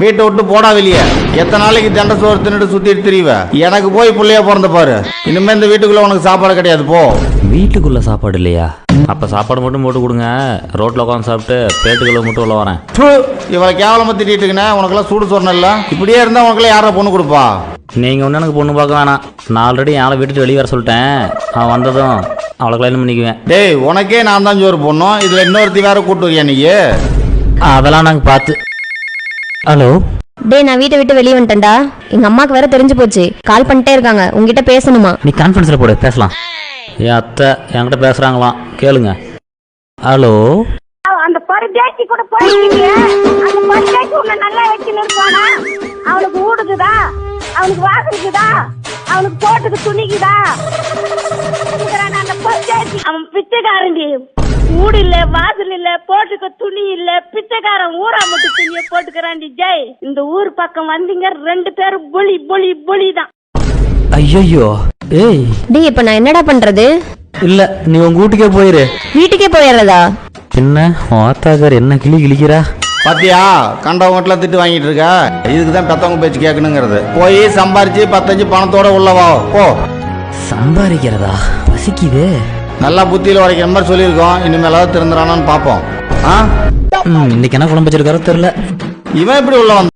வீட்டை விட்டு போடா வெளியே. எத்தனை நாளைக்கு தண்டை சோறு தின்னுட்டு சுத்திட்டு திரிவ? எனக்கு போய் புள்ளையா பிறந்த பாரு. இனிமே இந்த வீட்டுக்குள்ள உனக்கு சாப்பாடு கிடையாது, போ. வீட்டுக்குள்ள சாப்பாடு இல்லையா? அப்ப சாப்பாடு மட்டும் போட்டு கொடுங்க. ரோட்ல உட்காந்து சாப்பிட்டு பேட்டுக்குள்ள மட்டும் உள்ள வரேன். இவளை கேவலமா திட்டிட்டு இருக்கனே. உனக்கெல்லாம் சூடு சொன்னல. இப்படியே இருந்தா உனக்குலாம் யாரா பொண்ணு கொடுப்பா? நீங்க ஒண்ணு எனக்கு பொண்ணு பார்க்க வேணாம். நான் ஆல்ரெடி ஆளை விட்டுட்டு வெளியே வர சொல்லிட்டேன். அவன் வந்ததும் அவளை கல்யாணம் பண்ணிக்குவேன். டேய், உனக்கே நான் தான் சோறு பொண்ணும். இதுல இன்னொருத்தி வேற கூட்டு வரியா நீ? அதெல்லாம் நாங்க பார்த்து. ஹலோ டேய், நான் வீட்டை விட்டு வெளியே வந்துட்டேன்டா. எங்க அம்மாக்கு வேற தெரிஞ்சு போச்சு. கால் பண்ணிட்டே இருக்காங்க. உங்ககிட்ட பேசணுமா? நீ கான்ஃபரன்ஸ்ல போடு, பேசலாம். என் அத்தை என்கிட்ட பேசுறாங்களாம், கேளுங்க. ஹலோ, அந்த பரிதேசி கூட போயிருக்கீங்க. அந்த பரிதேசி உன்னை நல்லா வச்சுன்னு இருப்பானா? அவனுக்கு ஊடுக்குதா? அவனுக்கு வாசலுக்குதா? அவனுக்கு போட்டுக்கு துணிக்குதா? அந்த பரிதேசி அவன் பிச்சைக்காரண்டி. ஊடு இல்ல, வாசல் இல்ல, போட்டுக்க துணி இல்ல, பிச்சைக்காரன் ஊரா மட்டும் துணிய போட்டுக்கிறாண்டி. ஜெய், இந்த ஊர் பக்கம் வந்தீங்க 2 பேரும் பொலி பொலி பொலிதான். ஐயோ. ஏய் டேய், இப்ப நான் என்னடா பண்றது? இல்ல, நீ உங்க வீட்டுக்கே போயிரு. வீட்டுக்கே போயிடுறதா? என்ன ஆத்தாக்கார் என்ன கிளி கிளிக்கிறா? பாத்தியா, கண்டவங்க வீட்டுல திட்டு வாங்கிட்டு இருக்க. இதுக்குதான் பெத்தவங்க பேச்சு கேட்கணுங்கிறது. போய் சம்பாரிச்சு 10 பணத்தோட உள்ளவா போ. சம்பாதிக்கிறதா? பசிக்குது. நல்லா புத்தியில உரைக்கிற மாதிரி சொல்லியிருக்கோம். இனிமேலாவது திருந்துறானான்னு பாப்போம். இன்னைக்கு என்ன குழம்பு வச்சிருக்காரோ தெரியல. இவன் எப்படி உள்ள வந்தான்?